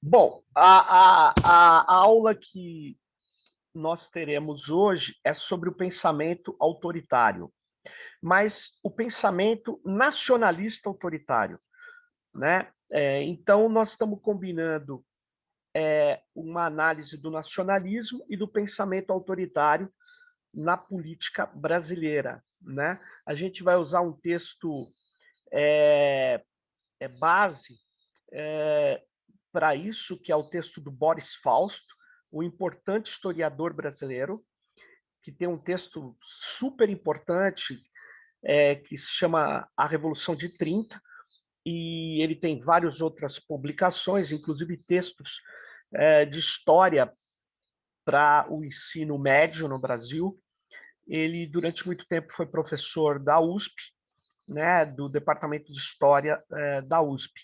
Bom, a aula que nós teremos hoje é sobre o pensamento autoritário, mas o pensamento nacionalista autoritário, né? Então, nós estamos combinando uma análise do nacionalismo e do pensamento autoritário na política brasileira, né? A gente vai usar um texto base para isso, que é o texto do Boris Fausto, um importante historiador brasileiro, que tem um texto super importante que se chama A Revolução de 30, e ele tem várias outras publicações, inclusive textos de história para o ensino médio no Brasil. Ele, durante muito tempo, foi professor da USP, né, do Departamento de História da USP.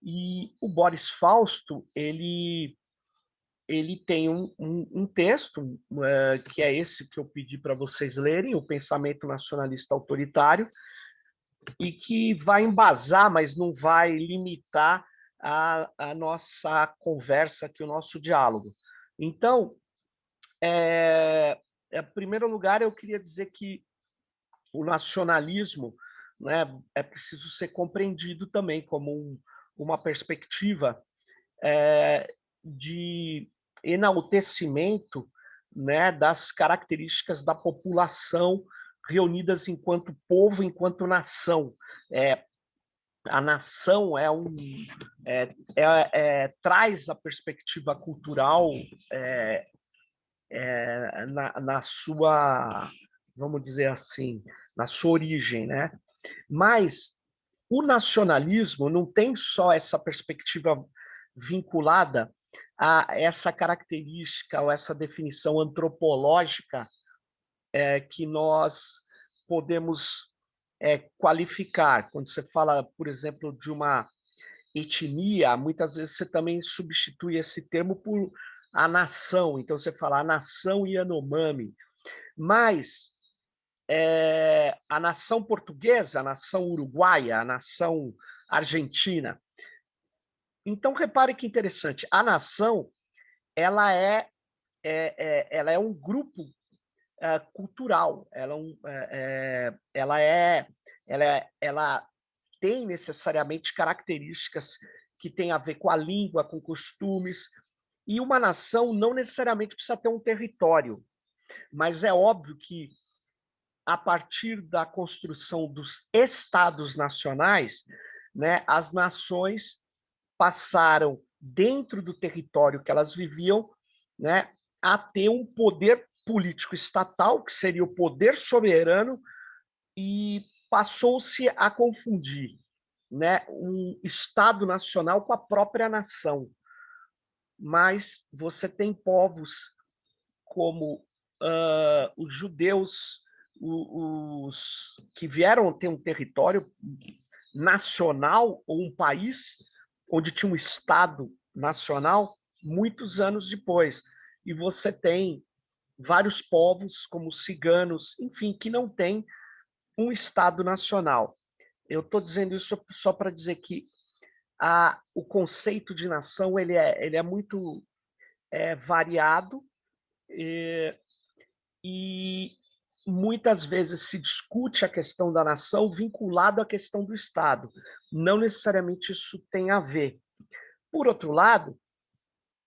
E o Boris Fausto, ele tem um texto, que é esse que eu pedi para vocês lerem, O Pensamento Nacionalista Autoritário, e que vai embasar, mas não vai limitar a nossa conversa aqui, o nosso diálogo. Então, em primeiro lugar, eu queria dizer que o nacionalismo, né, é preciso ser compreendido também como uma perspectiva de enaltecimento, né, das características da população reunidas enquanto povo, enquanto nação. A nação traz a perspectiva cultural na sua, vamos dizer assim, na sua origem, né? Mas o nacionalismo não tem só essa perspectiva vinculada a essa característica ou essa definição antropológica que nós podemos qualificar. Quando você fala, por exemplo, de uma etnia, muitas vezes você também substitui esse termo por a nação. Então, você fala a nação Yanomami. Mas a nação portuguesa, a nação uruguaia, a nação argentina. Então, repare que interessante, a nação ela ela é um grupo cultural, ela tem necessariamente características que têm a ver com a língua, com costumes, e uma nação não necessariamente precisa ter um território, mas é óbvio que a partir da construção dos estados nacionais, né, as nações passaram, dentro do território que elas viviam, né, a ter um poder político estatal, que seria o poder soberano, e passou-se a confundir, né, um Estado nacional com a própria nação. Mas você tem povos como os judeus, os que vieram ter um território nacional ou um país onde tinha um Estado nacional muitos anos depois. E você tem vários povos, como os ciganos, enfim, que não têm um Estado nacional. Eu estou dizendo isso só para dizer que o conceito de nação ele é muito variado, e muitas vezes se discute a questão da nação vinculado à questão do Estado. Não necessariamente isso tem a ver. Por outro lado,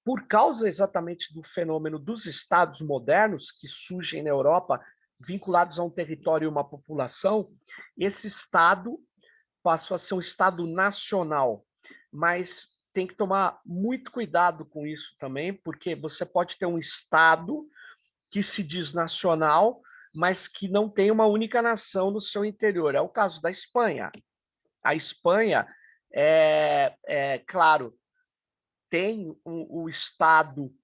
por causa exatamente do fenômeno dos Estados modernos que surgem na Europa, vinculados a um território e uma população, esse Estado passou a ser um Estado nacional. Mas tem que tomar muito cuidado com isso também, porque você pode ter um Estado que se diz nacional, mas que não tem uma única nação no seu interior. É o caso da Espanha. A Espanha, claro, tem o Estado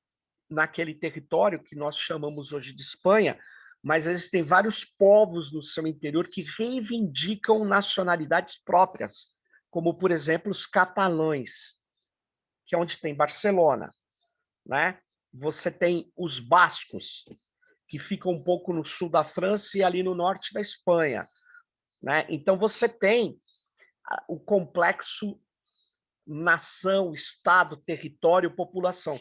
naquele território que nós chamamos hoje de Espanha, mas existem vários povos no seu interior que reivindicam nacionalidades próprias, como, por exemplo, os catalães, que é onde tem Barcelona, né? Você tem os bascos, que ficam um pouco no sul da França e ali no norte da Espanha, né? Então você tem o complexo nação, estado, território, população.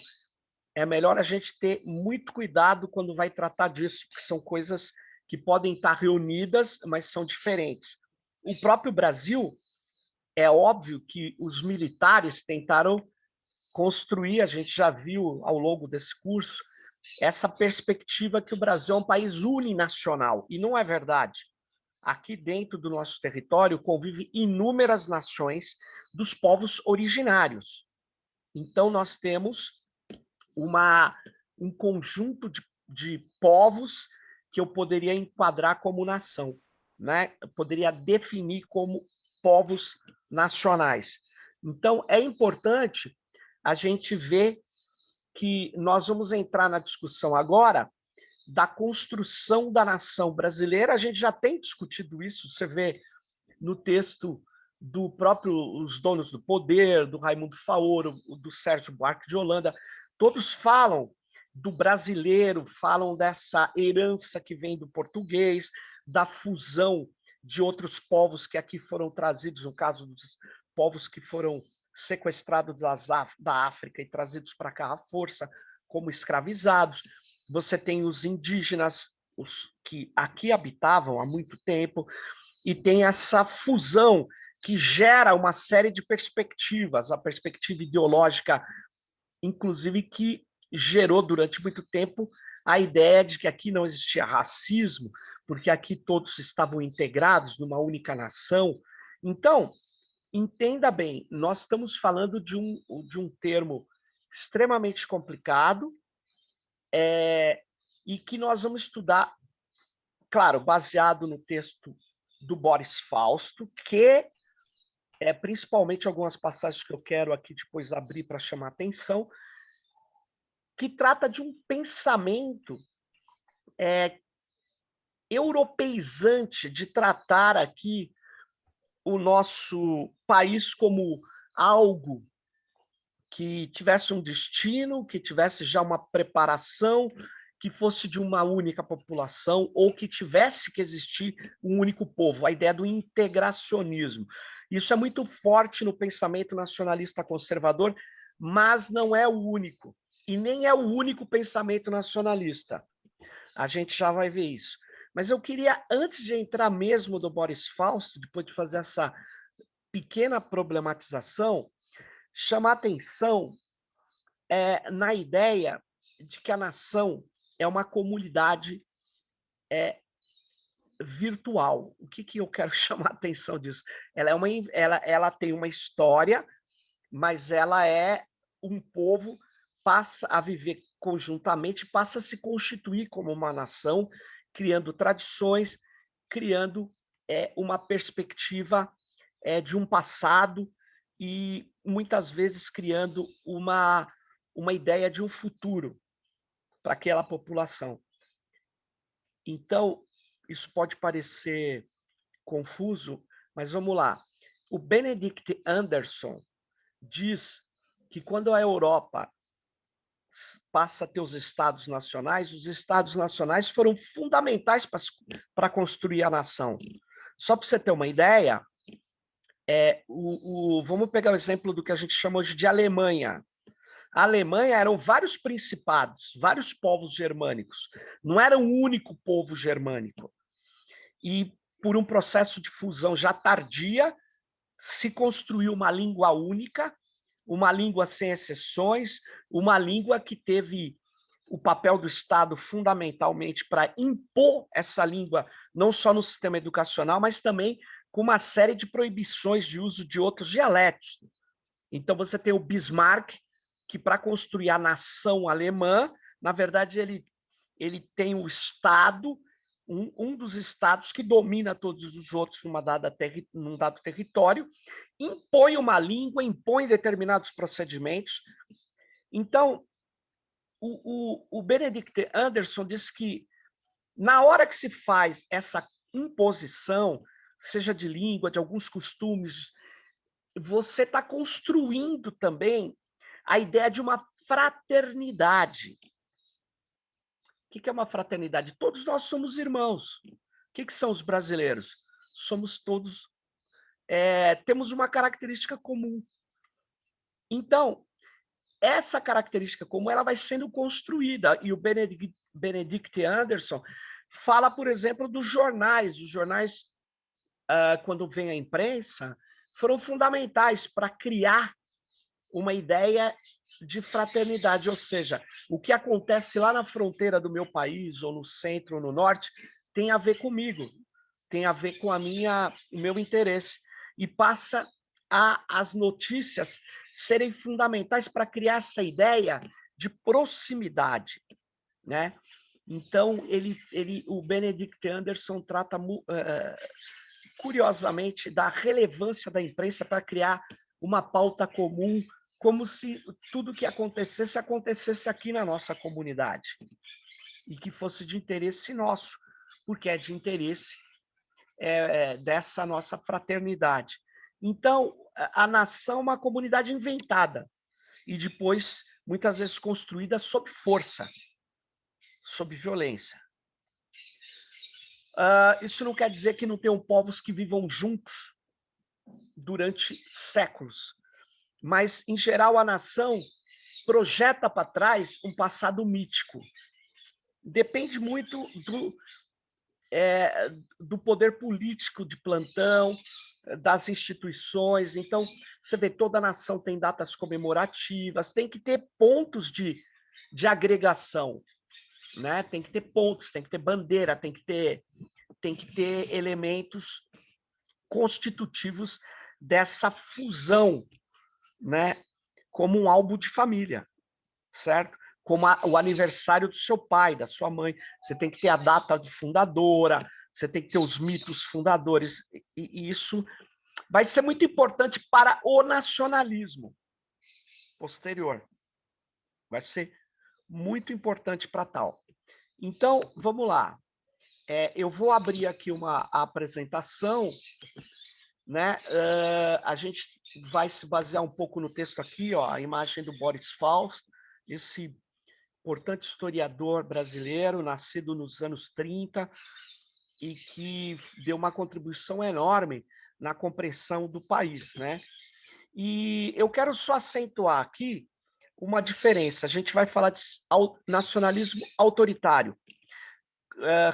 É melhor a gente ter muito cuidado quando vai tratar disso, porque são coisas que podem estar reunidas, mas são diferentes. O próprio Brasil, é óbvio que os militares tentaram construir, a gente já viu ao longo desse curso, essa perspectiva que o Brasil é um país uninacional, e não é verdade. Aqui dentro do nosso território convive inúmeras nações dos povos originários. Então, nós temos um conjunto de povos que eu poderia enquadrar como nação, né? Eu poderia definir como povos nacionais. Então, é importante a gente ver que nós vamos entrar na discussão agora da construção da nação brasileira. A gente já tem discutido isso, você vê no texto do próprio Os Donos do Poder, do Raimundo Faoro, do Sérgio Buarque de Holanda, todos falam do brasileiro, falam dessa herança que vem do português, da fusão de outros povos que aqui foram trazidos, no caso dos povos que foram sequestrados da África e trazidos para cá à força, como escravizados. Você tem os indígenas, os que aqui habitavam há muito tempo, e tem essa fusão que gera uma série de perspectivas, a perspectiva ideológica, inclusive, que gerou durante muito tempo a ideia de que aqui não existia racismo, porque aqui todos estavam integrados numa única nação. Então, entenda bem, nós estamos falando de um termo extremamente complicado, e que nós vamos estudar, claro, baseado no texto do Boris Fausto, que principalmente algumas passagens que eu quero aqui depois abrir para chamar atenção, que trata de um pensamento europeizante de tratar aqui o nosso país como algo que tivesse um destino, que tivesse já uma preparação, que fosse de uma única população, ou que tivesse que existir um único povo, a ideia do integracionismo. Isso é muito forte no pensamento nacionalista conservador, mas não é o único, e nem é o único pensamento nacionalista. A gente já vai ver isso. Mas eu queria, antes de entrar mesmo do Boris Fausto, depois de fazer essa pequena problematização, chamar atenção na ideia de que a nação é uma comunidade virtual. O que eu quero chamar a atenção disso? Ela tem uma história, mas ela é um povo, passa a viver conjuntamente, passa a se constituir como uma nação, criando tradições, criando uma perspectiva de um passado e muitas vezes criando uma ideia de um futuro para aquela população. Então, isso pode parecer confuso, mas vamos lá. O Benedict Anderson diz que quando a Europa passa a ter os estados nacionais foram fundamentais para construir a nação. Só para você ter uma ideia, vamos pegar o exemplo do que a gente chama hoje de Alemanha. A Alemanha eram vários principados, vários povos germânicos. Não era um único povo germânico. E, por um processo de fusão já tardia, se construiu uma língua única, uma língua sem exceções, uma língua que teve o papel do Estado fundamentalmente para impor essa língua, não só no sistema educacional, mas também com uma série de proibições de uso de outros dialetos. Então, você tem o Bismarck, que para construir a nação alemã, na verdade, ele tem o Estado, um dos estados que domina todos os outros num dado território, impõe uma língua, impõe determinados procedimentos. Então, o Benedict Anderson diz que, na hora que se faz essa imposição, seja de língua, de alguns costumes, você está construindo também a ideia de uma fraternidade. O que é uma fraternidade? Todos nós somos irmãos. O que são os brasileiros? Somos todos... temos uma característica comum. Então, essa característica comum ela vai sendo construída, e o Benedict Anderson fala, por exemplo, dos jornais. Os jornais, quando vem a imprensa, foram fundamentais para criar uma ideia de fraternidade, ou seja, o que acontece lá na fronteira do meu país, ou no centro, ou no norte, tem a ver comigo, tem a ver com o meu interesse, e passa as notícias serem fundamentais para criar essa ideia de proximidade, né? Então, o Benedict Anderson trata curiosamente da relevância da imprensa para criar uma pauta comum, como se tudo que acontecesse aqui na nossa comunidade e que fosse de interesse nosso, porque é de interesse dessa nossa fraternidade. Então, a nação é uma comunidade inventada e depois, muitas vezes, construída sob força, sob violência. Isso não quer dizer que não tenham povos que vivam juntos durante séculos, mas, em geral, a nação projeta para trás um passado mítico. Depende muito do poder político de plantão, das instituições. Então, você vê, toda nação tem datas comemorativas, tem que ter pontos de agregação, né? Tem que ter pontos, tem que ter bandeira, tem que ter elementos constitutivos dessa fusão, né? Como um álbum de família, certo? Como o aniversário do seu pai, da sua mãe. Você tem que ter a data fundadora, você tem que ter os mitos fundadores, e isso vai ser muito importante para o nacionalismo posterior. Vai ser muito importante para tal. Então, vamos lá. Eu vou abrir aqui uma apresentação, né? A gente vai se basear um pouco no texto aqui, ó, a imagem do Boris Fausto, esse importante historiador brasileiro, nascido nos anos 30 e que deu uma contribuição enorme na compreensão do país, né? E eu quero só acentuar aqui uma diferença. A gente vai falar de nacionalismo autoritário.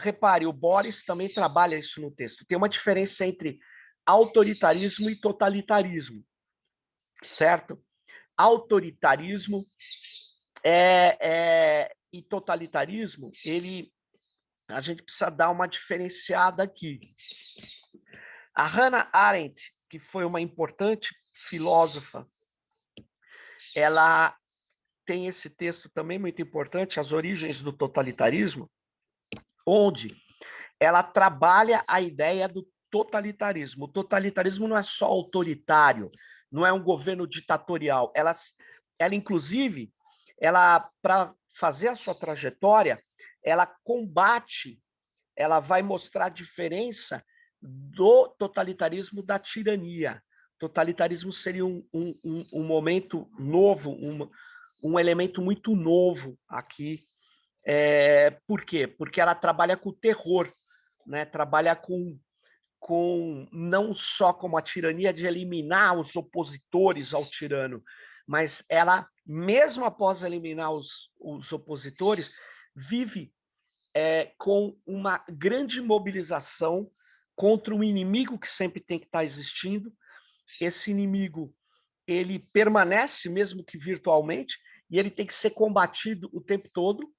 Repare, o Boris também trabalha isso no texto. Tem uma diferença entre autoritarismo e totalitarismo, certo? Autoritarismo e totalitarismo, a gente precisa dar uma diferenciada aqui. A Hannah Arendt, que foi uma importante filósofa, ela tem esse texto também muito importante, As Origens do Totalitarismo, onde ela trabalha a ideia do totalitarismo. O totalitarismo não é só autoritário, não é um governo ditatorial. Ela inclusive, para fazer a sua trajetória, ela combate, ela vai mostrar a diferença do totalitarismo da tirania. Totalitarismo seria um momento novo, um elemento muito novo aqui. Por quê? Porque ela trabalha com o terror, né? Trabalha com não só como a tirania de eliminar os opositores ao tirano, mas ela, mesmo após eliminar os opositores, vive com uma grande mobilização contra um inimigo que sempre tem que estar existindo. Esse inimigo, ele permanece, mesmo que virtualmente, e ele tem que ser combatido o tempo todo.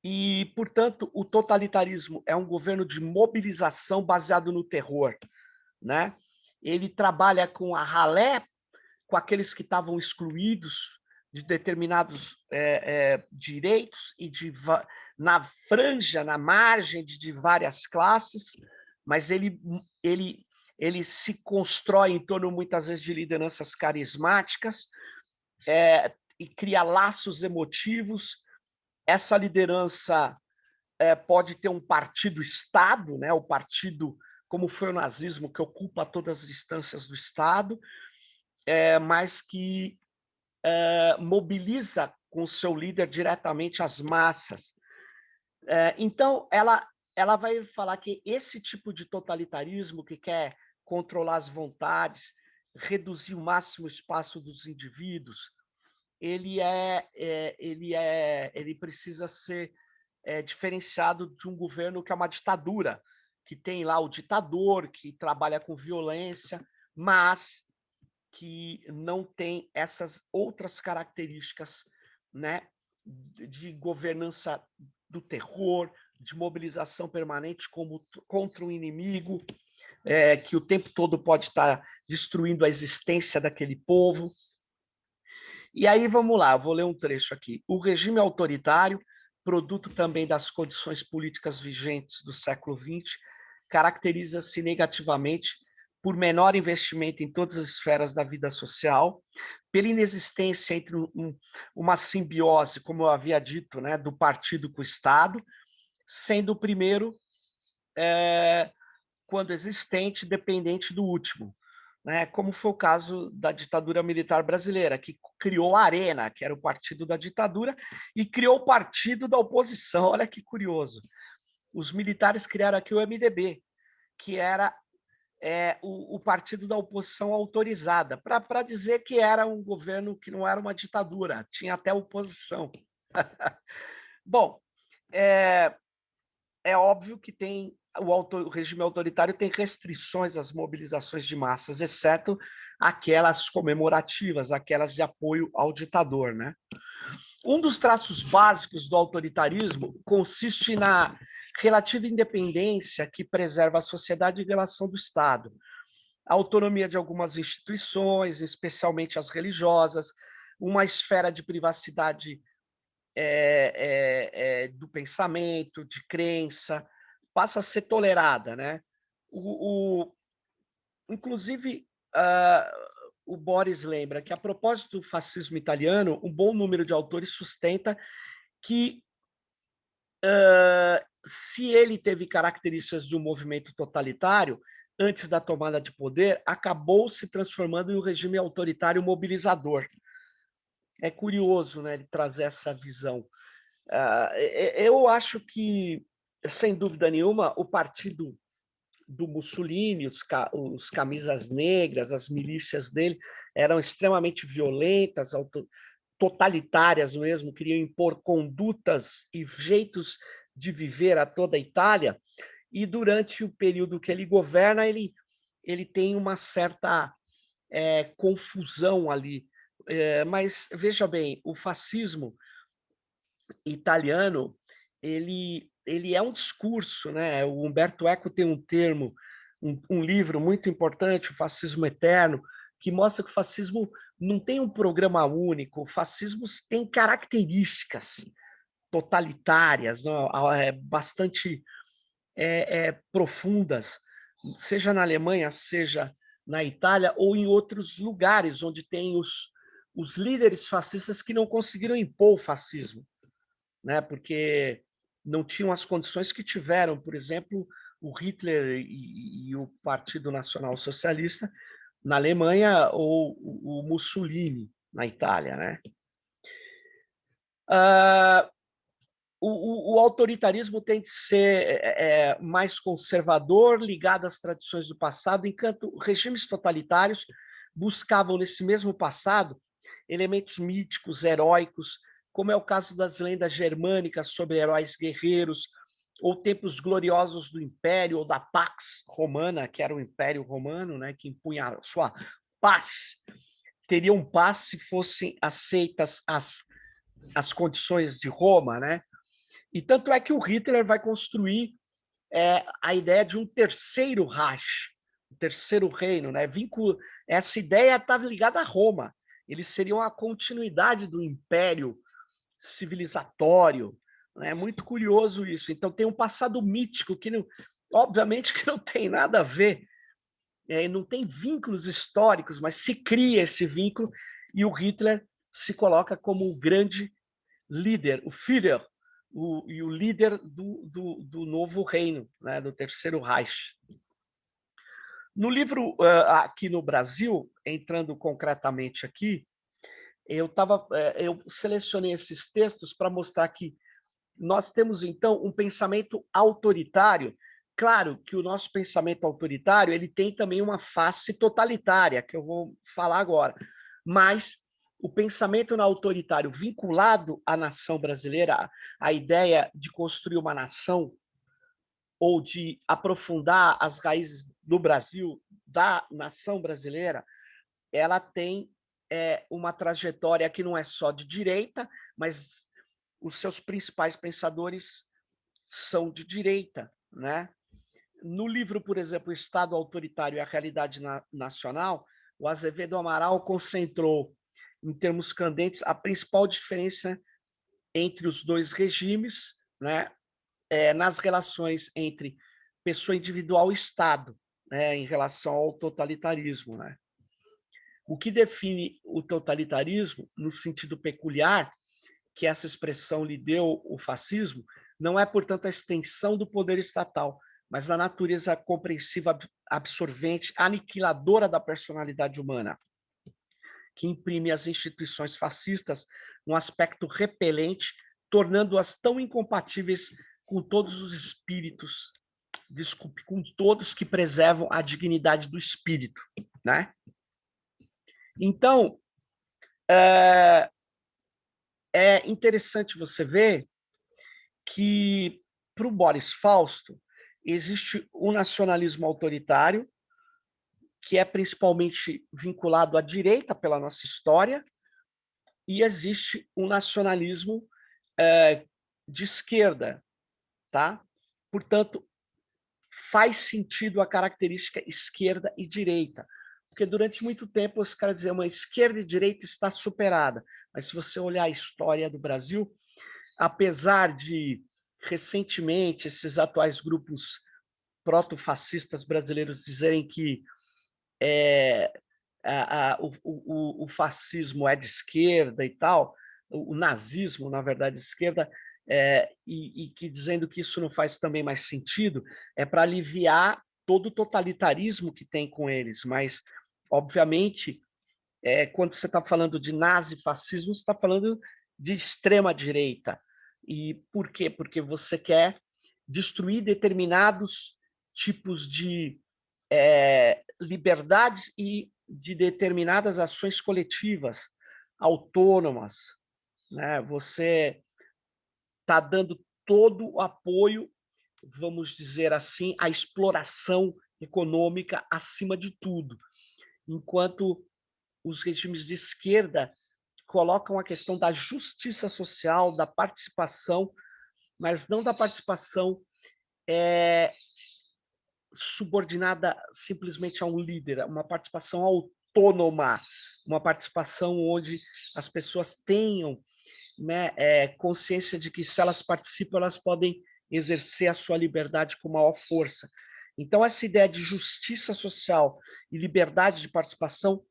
E, portanto, o totalitarismo é um governo de mobilização baseado no terror, né? Ele trabalha com a ralé, com aqueles que estavam excluídos de determinados direitos e na franja, na margem de várias classes, mas ele se constrói em torno, muitas vezes, de lideranças carismáticas e cria laços emotivos. Essa liderança pode ter um partido-estado, né? O partido, como foi o nazismo, que ocupa todas as instâncias do Estado, mas que mobiliza com seu líder diretamente as massas. Então, ela vai falar que esse tipo de totalitarismo que quer controlar as vontades, reduzir o máximo o espaço dos indivíduos, ele precisa ser diferenciado de um governo que é uma ditadura, que tem lá o ditador, que trabalha com violência, mas que não tem essas outras características, né, de governança do terror, de mobilização permanente como, contra o inimigo, que o tempo todo pode estar destruindo a existência daquele povo. E aí, vamos lá, vou ler um trecho aqui. O regime autoritário, produto também das condições políticas vigentes do século XX, caracteriza-se negativamente por menor investimento em todas as esferas da vida social, pela inexistência entre uma simbiose, como eu havia dito, né, do partido com o Estado, sendo o primeiro, quando existente, dependente do último, né? Como foi o caso da ditadura militar brasileira, que criou a Arena, que era o partido da ditadura, e criou o partido da oposição. Olha que curioso. Os militares criaram aqui o MDB, que era o partido da oposição autorizada, para dizer que era um governo que não era uma ditadura, tinha até oposição. Bom, é óbvio que tem o regime autoritário tem restrições às mobilizações de massas, exceto aquelas comemorativas, aquelas de apoio ao ditador, né? Um dos traços básicos do autoritarismo consiste na relativa independência que preserva a sociedade em relação do Estado, a autonomia de algumas instituições, especialmente as religiosas, uma esfera de privacidade do pensamento, de crença, passa a ser tolerada, né? Inclusive, o Boris lembra que, a propósito do fascismo italiano, um bom número de autores sustenta que, se ele teve características de um movimento totalitário, antes da tomada de poder, acabou se transformando em um regime autoritário mobilizador. É curioso, né, ele trazer essa visão. Eu acho que, sem dúvida nenhuma, o partido do Mussolini, os camisas negras, as milícias dele, eram extremamente violentas, totalitárias mesmo, queriam impor condutas e jeitos de viver a toda a Itália, e durante o período que ele governa, ele tem uma certa confusão ali. Mas, veja bem, o fascismo italiano, ele é um discurso, né? O Umberto Eco tem um termo, um livro muito importante, O Fascismo Eterno, que mostra que o fascismo não tem um programa único, o fascismo tem características totalitárias, não, bastante profundas, seja na Alemanha, seja na Itália, ou em outros lugares onde tem os líderes fascistas que não conseguiram impor o fascismo, né? Porque não tinham as condições que tiveram, por exemplo, o Hitler e o Partido Nacional Socialista na Alemanha, ou o Mussolini na Itália, né? O autoritarismo tem que ser mais conservador, ligado às tradições do passado, enquanto regimes totalitários buscavam, nesse mesmo passado, elementos míticos, heróicos, como é o caso das lendas germânicas sobre heróis guerreiros, ou tempos gloriosos do Império, ou da Pax Romana, que era o Império Romano, né, que impunha a sua paz. Teriam paz se fossem aceitas as condições de Roma, né? E tanto é que o Hitler vai construir a ideia de um terceiro Reich, um terceiro reino, né? Essa ideia estava ligada a Roma. Eles seriam a continuidade do império civilizatório. É muito curioso isso. Então tem um passado mítico que, não, obviamente, que não tem nada a ver, não tem vínculos históricos, mas se cria esse vínculo e o Hitler se coloca como o grande líder, o Führer, e o líder do novo reino, né, do Terceiro Reich. No livro, aqui no Brasil, entrando concretamente aqui, eu selecionei esses textos para mostrar que nós temos, então, um pensamento autoritário Claro que o nosso pensamento autoritário ele tem também uma face totalitária, que eu vou falar agora, mas o pensamento autoritário vinculado à nação brasileira, a ideia de construir uma nação ou de aprofundar as raízes do Brasil, da nação brasileira, ela tem uma trajetória que não é só de direita, mas os seus principais pensadores são de direita, né? No livro, por exemplo, O Estado Autoritário e a Realidade Nacional, o Azevedo Amaral concentrou, em termos candentes, a principal diferença entre os dois regimes, né, nas relações entre pessoa individual e Estado, né, em relação ao totalitarismo. Né? O que define o totalitarismo, no sentido peculiar, que essa expressão lhe deu o fascismo, não é, portanto, a extensão do poder estatal, mas a natureza compreensiva, absorvente, aniquiladora da personalidade humana, que imprime às instituições fascistas um aspecto repelente, tornando-as tão incompatíveis com todos os espíritos, desculpe, com todos que preservam a dignidade do espírito, né? Então, é interessante você ver que, para o Boris Fausto, existe um nacionalismo autoritário, que é principalmente vinculado à direita pela nossa história, e existe um nacionalismo de esquerda, tá? Portanto, faz sentido a característica esquerda e direita, porque durante muito tempo os caras diziam uma esquerda e direita está superada, mas se você olhar a história do Brasil, apesar de recentemente esses atuais grupos proto-fascistas brasileiros dizerem que o fascismo é de esquerda e tal, o nazismo, na verdade, de esquerda, e que dizendo que isso não faz também mais sentido, é para aliviar todo o totalitarismo que tem com eles, mas, obviamente, quando você está falando de nazifascismo, você está falando de extrema-direita. E por quê? Porque você quer destruir determinados tipos de liberdades e de determinadas ações coletivas, autônomas. Né? Você está dando todo o apoio, vamos dizer assim, à exploração econômica acima de tudo, enquanto os regimes de esquerda colocam a questão da justiça social, da participação, mas não da participação subordinada simplesmente a um líder, uma participação autônoma, uma participação onde as pessoas tenham, né, consciência de que se elas participam, elas podem exercer a sua liberdade com maior força. Então, essa ideia de justiça social e liberdade de participação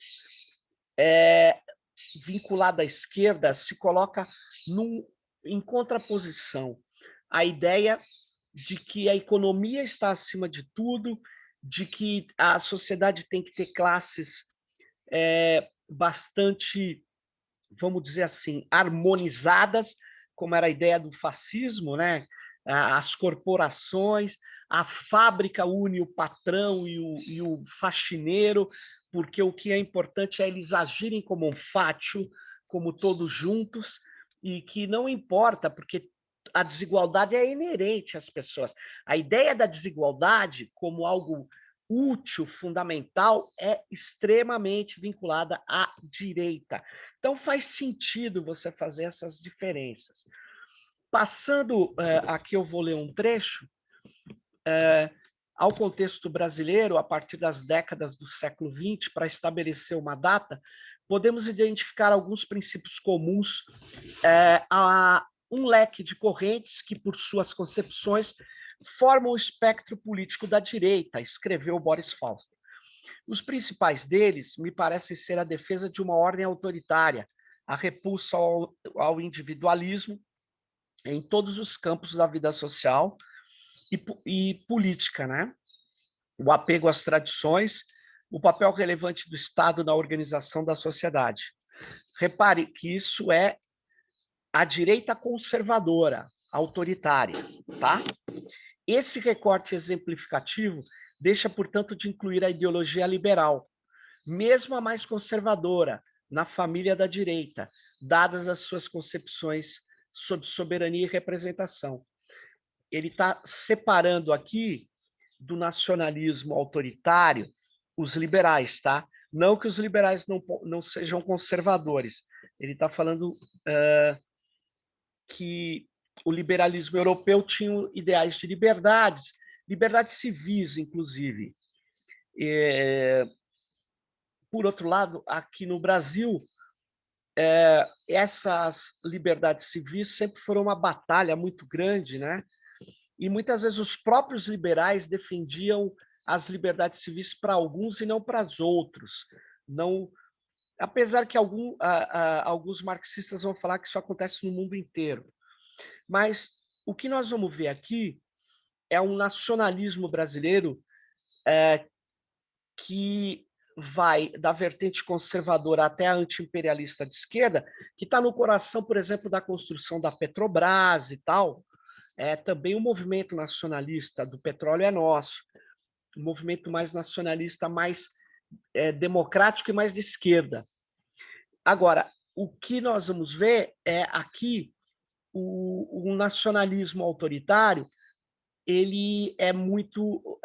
vinculada à esquerda se coloca em contraposição à ideia de que a economia está acima de tudo, de que a sociedade tem que ter classes bastante, vamos dizer assim, harmonizadas, como era a ideia do fascismo, né? As corporações, a fábrica une o patrão e o faxineiro, porque o que é importante é eles agirem como um fátio, como todos juntos, e que não importa, porque a desigualdade é inerente às pessoas. A ideia da desigualdade como algo útil, fundamental, é extremamente vinculada à direita. Então, faz sentido você fazer essas diferenças. Passando, aqui eu vou ler um trecho, ao contexto brasileiro, a partir das décadas do século XX, para estabelecer uma data, podemos identificar alguns princípios comuns a um leque de correntes que, por suas concepções, formam o espectro político da direita, escreveu Boris Fausto. Os principais deles me parecem ser a defesa de uma ordem autoritária, a repulsa ao individualismo em todos os campos da vida social e política, né? O apego às tradições, o papel relevante do Estado na organização da sociedade. Repare que isso é a direita conservadora, autoritária, tá? Esse recorte exemplificativo deixa, portanto, de incluir a ideologia liberal, mesmo a mais conservadora, na família da direita, dadas as suas concepções sobre soberania e representação. Ele está separando aqui do nacionalismo autoritário os liberais, tá? Não que os liberais não sejam conservadores. Ele está falando que o liberalismo europeu tinha ideais de liberdades civis, inclusive. Por outro lado, aqui no Brasil, essas liberdades civis sempre foram uma batalha muito grande, né? E muitas vezes os próprios liberais defendiam as liberdades civis para alguns e não para os outros. Não, apesar que alguns marxistas vão falar que isso acontece no mundo inteiro. Mas o que nós vamos ver aqui é um nacionalismo brasileiro que vai da vertente conservadora até a anti-imperialista de esquerda, que está no coração, por exemplo, da construção da Petrobras e tal. É também o movimento nacionalista do petróleo é nosso, um movimento mais nacionalista, mais democrático e mais de esquerda. Agora, o que nós vamos ver é aqui o nacionalismo autoritário, ele é muito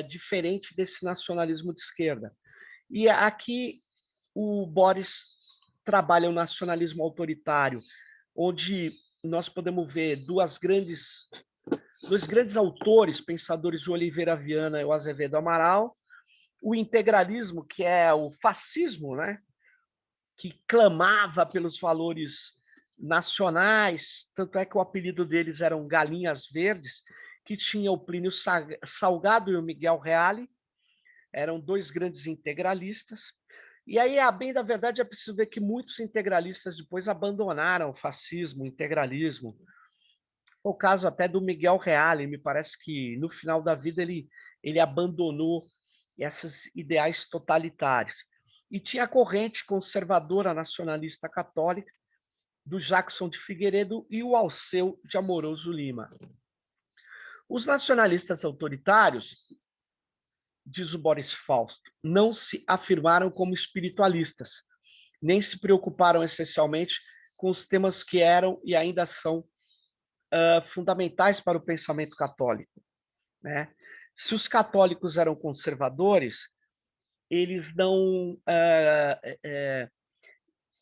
diferente desse nacionalismo de esquerda. E aqui o Boris trabalha o nacionalismo autoritário, onde nós podemos ver dois grandes autores, pensadores, o Oliveira Viana e o Azevedo Amaral, o integralismo, que é o fascismo, né? Que clamava pelos valores nacionais, tanto é que o apelido deles eram Galinhas Verdes, que tinha o Plínio Salgado e o Miguel Reale, eram dois grandes integralistas. E aí, a bem da verdade, é preciso ver que muitos integralistas depois abandonaram o fascismo, o integralismo. Foi o caso até do Miguel Reale, me parece que no final da vida ele abandonou esses ideais totalitários. E tinha a corrente conservadora nacionalista católica do Jackson de Figueiredo e o Alceu de Amoroso Lima. Os nacionalistas autoritários, diz o Boris Fausto, não se afirmaram como espiritualistas, nem se preocuparam essencialmente com os temas que eram e ainda são fundamentais para o pensamento católico, né? Se os católicos eram conservadores, eles não...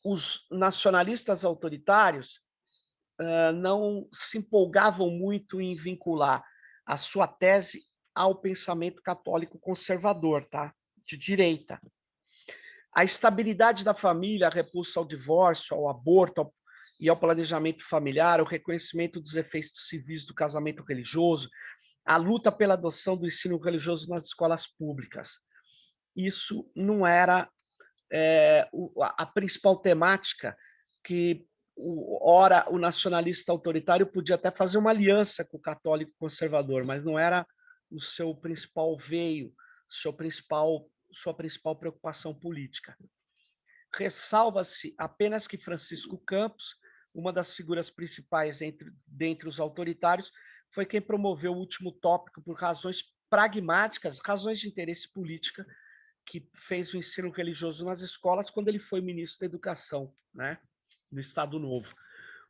os nacionalistas autoritários não se empolgavam muito em vincular a sua tese ao pensamento católico conservador, tá? De direita. A estabilidade da família, a repulsa ao divórcio, ao aborto e ao planejamento familiar, o reconhecimento dos efeitos civis do casamento religioso, a luta pela adoção do ensino religioso nas escolas públicas. Isso não era a principal temática que, ora, o nacionalista autoritário podia até fazer uma aliança com o católico conservador, mas não era o seu principal veio, sua principal preocupação política. Ressalva-se apenas que Francisco Campos, uma das figuras principais dentre os autoritários, foi quem promoveu o último tópico por razões pragmáticas, razões de interesse política, que fez o ensino religioso nas escolas quando ele foi ministro da Educação, né, no Estado Novo.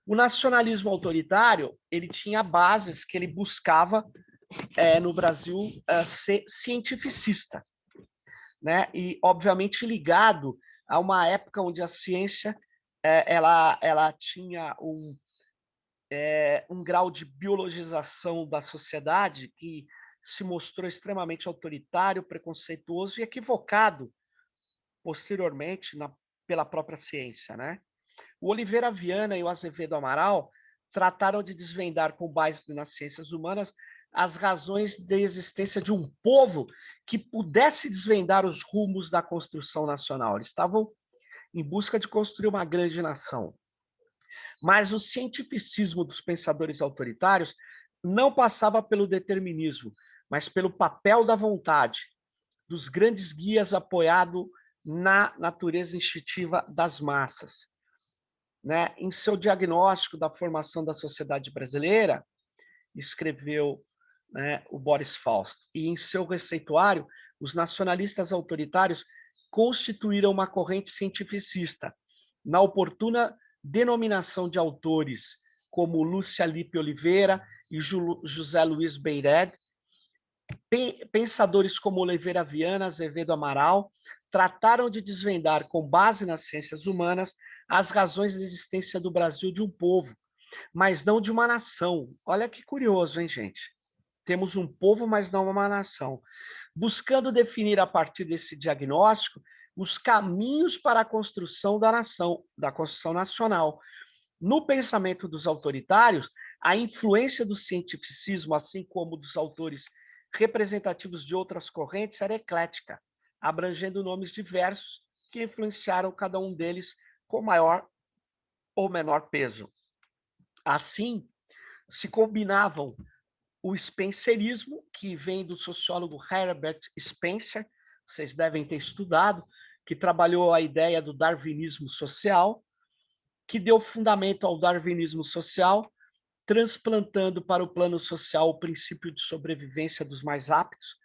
O nacionalismo autoritário, ele tinha bases que ele buscava no Brasil ser cientificista, né, e obviamente ligado a uma época onde a ciência ela tinha um grau de biologização da sociedade que se mostrou extremamente autoritário, preconceituoso e equivocado posteriormente pela própria ciência, né? O Oliveira Viana e o Azevedo Amaral trataram de desvendar com base nas ciências humanas as razões da existência de um povo que pudesse desvendar os rumos da construção nacional. Eles estavam em busca de construir uma grande nação. Mas o cientificismo dos pensadores autoritários não passava pelo determinismo, mas pelo papel da vontade, dos grandes guias apoiado na natureza instintiva das massas. Né? Em seu diagnóstico da formação da sociedade brasileira, escreveu né, o Boris Fausto, e em seu receituário, os nacionalistas autoritários constituíram uma corrente cientificista, na oportuna denominação de autores como Lúcia Lippe Oliveira e José Luiz Beired. Pensadores como Oliveira Viana, Azevedo Amaral, trataram de desvendar, com base nas ciências humanas, as razões da existência do Brasil de um povo, mas não de uma nação. Olha que curioso, hein, gente? Temos um povo, mas não uma nação. Buscando definir, a partir desse diagnóstico, os caminhos para a construção da nação, da construção nacional. No pensamento dos autoritários, a influência do cientificismo, assim como dos autores representativos de outras correntes, era eclética, abrangendo nomes diversos que influenciaram cada um deles com maior ou menor peso. Assim, se combinavam o spencerismo, que vem do sociólogo Herbert Spencer, vocês devem ter estudado, que trabalhou a ideia do darwinismo social, que deu fundamento ao darwinismo social, transplantando para o plano social o princípio de sobrevivência dos mais aptos,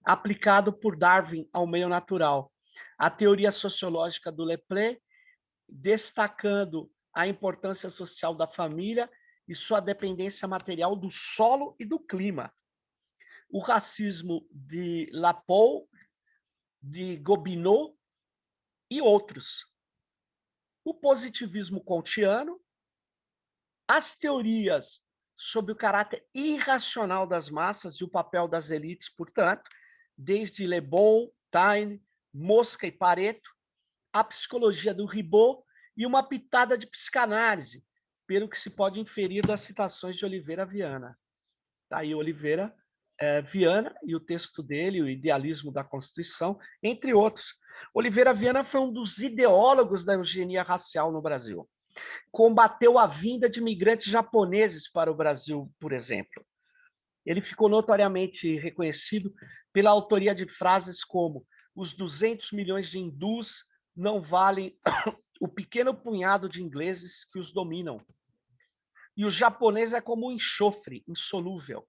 aplicado por Darwin ao meio natural. A teoria sociológica do Lepre, destacando a importância social da família e sua dependência material do solo e do clima. O racismo de Lapou, de Gobineau e outros. O positivismo kantiano, as teorias sobre o caráter irracional das massas e o papel das elites, portanto, desde Le Bon, Taine, Mosca e Pareto, a psicologia do Ribot e uma pitada de psicanálise, pelo que se pode inferir das citações de Oliveira Viana. Está aí Oliveira Viana e o texto dele, O Idealismo da Constituição, entre outros. Oliveira Viana foi um dos ideólogos da eugenia racial no Brasil. Combateu a vinda de imigrantes japoneses para o Brasil, por exemplo. Ele ficou notoriamente reconhecido pela autoria de frases como: os 200 milhões de hindus não valem o pequeno punhado de ingleses que os dominam. E o japonês é como um enxofre insolúvel.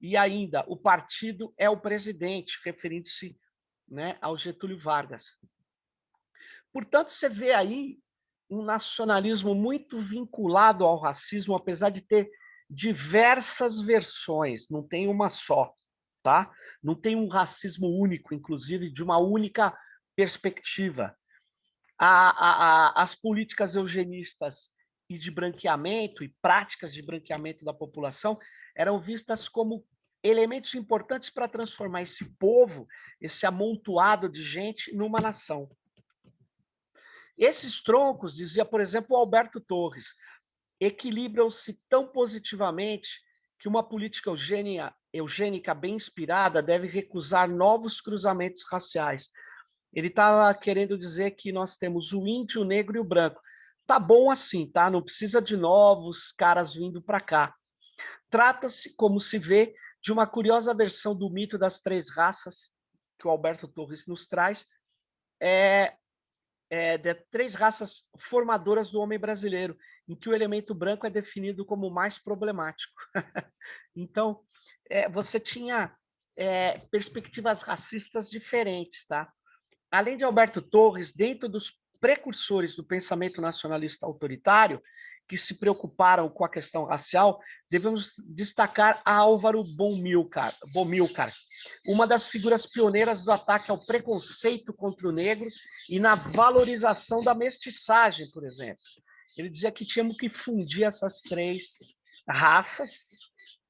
E ainda, o partido é o presidente, referindo-se, né, ao Getúlio Vargas. Portanto, você vê aí um nacionalismo muito vinculado ao racismo, apesar de ter diversas versões, não tem uma só, tá? Não tem um racismo único, inclusive, de uma única perspectiva. As políticas eugenistas e de branqueamento e práticas de branqueamento da população eram vistas como elementos importantes para transformar esse povo, esse amontoado de gente, numa nação. Esses troncos, dizia, por exemplo, o Alberto Torres, equilibram-se tão positivamente que uma política eugênica bem inspirada deve recusar novos cruzamentos raciais. Ele estava querendo dizer que nós temos o índio, o negro e o branco. Tá bom assim, tá? Não precisa de novos caras vindo para cá. Trata-se, como se vê, de uma curiosa versão do mito das três raças que o Alberto Torres nos traz, de três raças formadoras do homem brasileiro, em que o elemento branco é definido como o mais problemático. Então, você tinha perspectivas racistas diferentes, tá? Além de Alberto Torres, dentro dos precursores do pensamento nacionalista autoritário, que se preocuparam com a questão racial, devemos destacar a Álvaro Bomilcar, uma das figuras pioneiras do ataque ao preconceito contra o negro e na valorização da mestiçagem, por exemplo. Ele dizia que tínhamos que fundir essas três raças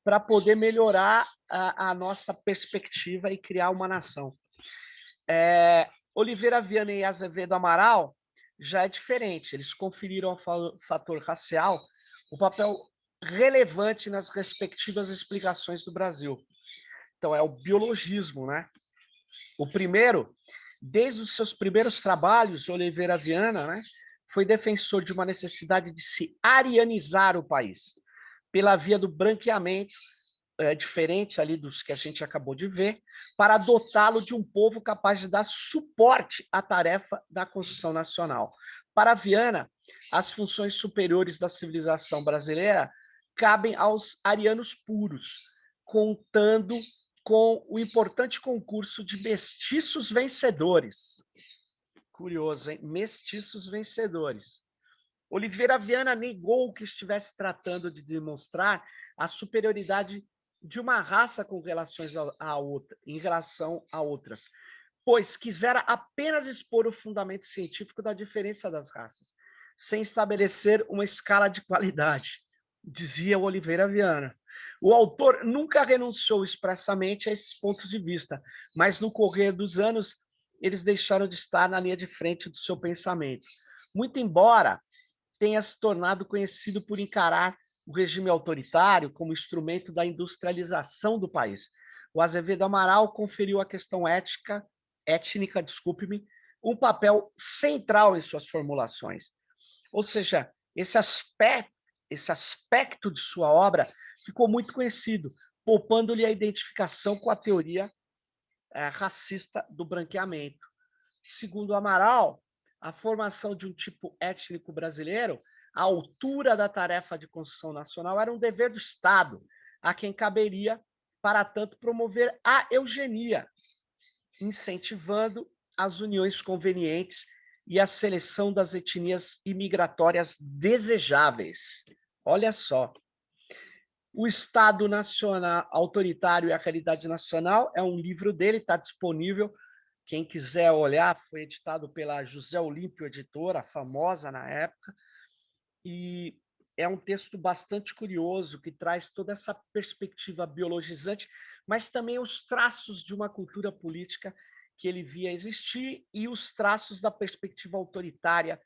para poder melhorar a nossa perspectiva e criar uma nação. Oliveira Viana e Azevedo Amaral já é diferente. Eles conferiram ao fator racial o papel relevante nas respectivas explicações do Brasil. Então, é o biologismo, né? O primeiro, desde os seus primeiros trabalhos, Oliveira Viana, né, foi defensor de uma necessidade de se arianizar o país, pela via do branqueamento, diferente ali dos que a gente acabou de ver, para dotá-lo de um povo capaz de dar suporte à tarefa da construção nacional. Para Viana, as funções superiores da civilização brasileira cabem aos arianos puros, contando com o importante concurso de mestiços vencedores. Curioso, hein? Mestiços vencedores. Oliveira Viana negou que estivesse tratando de demonstrar a superioridade de uma raça com em relação a outras, pois quisera apenas expor o fundamento científico da diferença das raças, sem estabelecer uma escala de qualidade, dizia Oliveira Viana. O autor nunca renunciou expressamente a esses pontos de vista, mas no correr dos anos, eles deixaram de estar na linha de frente do seu pensamento. Muito embora tenha se tornado conhecido por encarar o regime autoritário como instrumento da industrialização do país. O Azevedo Amaral conferiu à questão étnica, desculpe-me, um papel central em suas formulações. Ou seja, esse aspecto de sua obra ficou muito conhecido, poupando-lhe a identificação com a teoria racista do branqueamento. Segundo Amaral, a formação de um tipo étnico brasileiro, à altura da tarefa de construção nacional, era um dever do Estado, a quem caberia, para tanto, promover a eugenia, incentivando as uniões convenientes e a seleção das etnias imigratórias desejáveis. Olha só. O Estado Nacional Autoritário e a Realidade Nacional é um livro dele, está disponível. Quem quiser olhar, foi editado pela José Olímpio Editora, famosa na época, e é um texto bastante curioso, que traz toda essa perspectiva biologizante, mas também os traços de uma cultura política que ele via existir e os traços da perspectiva autoritária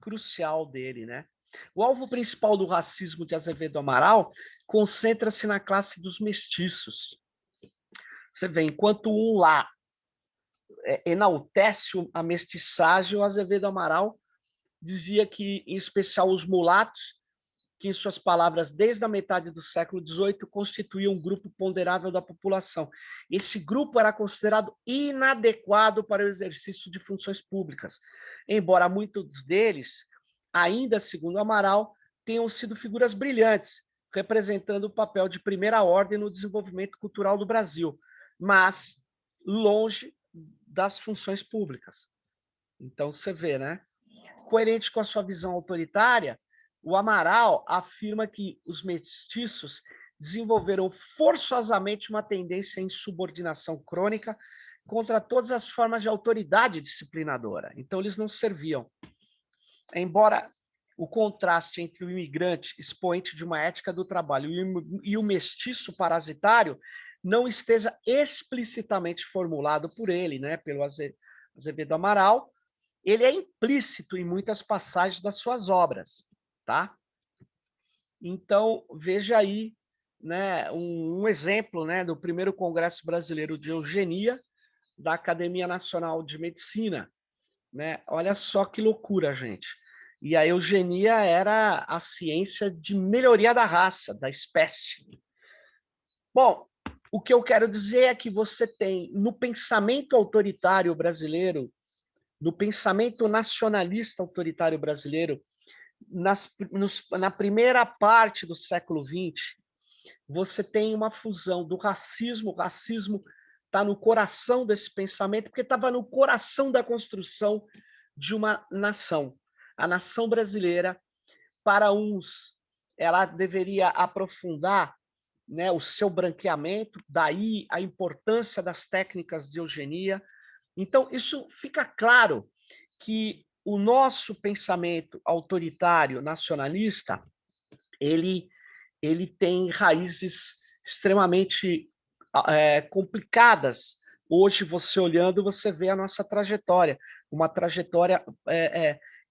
crucial dele, né? O alvo principal do racismo de Azevedo Amaral concentra-se na classe dos mestiços. Você vê, enquanto um lá enaltece a mestiçagem, o Azevedo Amaral dizia que, em especial, os mulatos, que, em suas palavras, desde a metade do século XVIII, constituíam um grupo ponderável da população. Esse grupo era considerado inadequado para o exercício de funções públicas, embora muitos deles, ainda segundo Amaral, tenham sido figuras brilhantes, representando o papel de primeira ordem no desenvolvimento cultural do Brasil, mas longe das funções públicas. Então, você vê, né? Coerente com a sua visão autoritária, o Amaral afirma que os mestiços desenvolveram forçosamente uma tendência à insubordinação crônica contra todas as formas de autoridade disciplinadora. Então, eles não serviam. Embora o contraste entre o imigrante, expoente de uma ética do trabalho, e o mestiço parasitário não esteja explicitamente formulado por ele, né, pelo Azevedo Amaral, ele é implícito em muitas passagens das suas obras, tá? Então, veja aí, né, um exemplo, né, do primeiro Congresso Brasileiro de Eugenia da Academia Nacional de Medicina, né? Olha só que loucura, gente. E a eugenia era a ciência de melhoria da raça, da espécie. Bom, o que eu quero dizer é que você tem, no pensamento autoritário brasileiro, no pensamento nacionalista autoritário brasileiro, na primeira parte do século XX, você tem uma fusão do racismo. O racismo está no coração desse pensamento, porque estava no coração da construção de uma nação. A nação brasileira, para uns, ela deveria aprofundar, né, o seu branqueamento, daí a importância das técnicas de eugenia. Então, isso fica claro que o nosso pensamento autoritário nacionalista, ele tem raízes extremamente complicadas. Hoje, você olhando, você vê a nossa trajetória, uma trajetória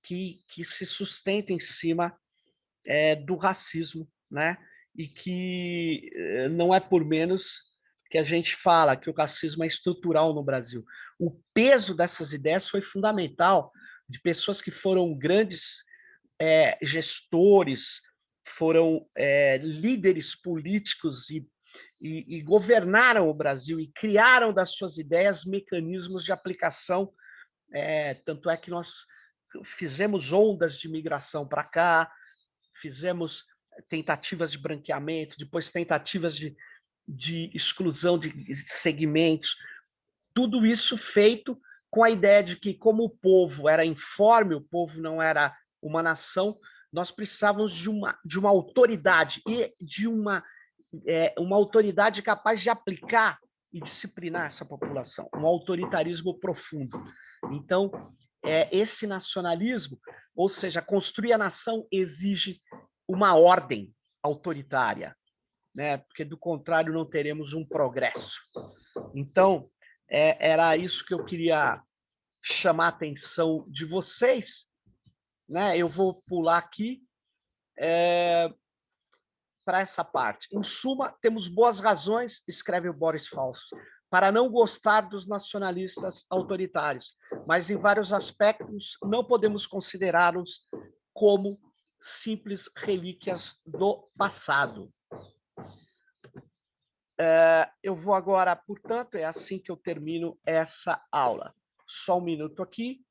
que se sustenta em cima do racismo, né? E que não é por menos que a gente fala que o racismo é estrutural no Brasil. O peso dessas ideias foi fundamental, de pessoas que foram grandes gestores, foram líderes políticos e governaram o Brasil e criaram das suas ideias mecanismos de aplicação. Tanto é que nós fizemos ondas de migração para cá, fizemos tentativas de branqueamento, depois tentativas de exclusão de segmentos, tudo isso feito com a ideia de que, como o povo era informe, o povo não era uma nação, nós precisávamos de uma autoridade, e de uma autoridade capaz de aplicar e disciplinar essa população, um autoritarismo profundo. Então, esse nacionalismo, ou seja, construir a nação exige uma ordem autoritária, né? Porque, do contrário, não teremos um progresso. Então, era isso que eu queria chamar a atenção de vocês, né? Eu vou pular aqui para essa parte. Em suma, temos boas razões, escreve o Boris Falso, para não gostar dos nacionalistas autoritários, mas em vários aspectos não podemos considerá-los como simples relíquias do passado. Eu vou agora, portanto, é assim que eu termino essa aula. Só um minuto aqui.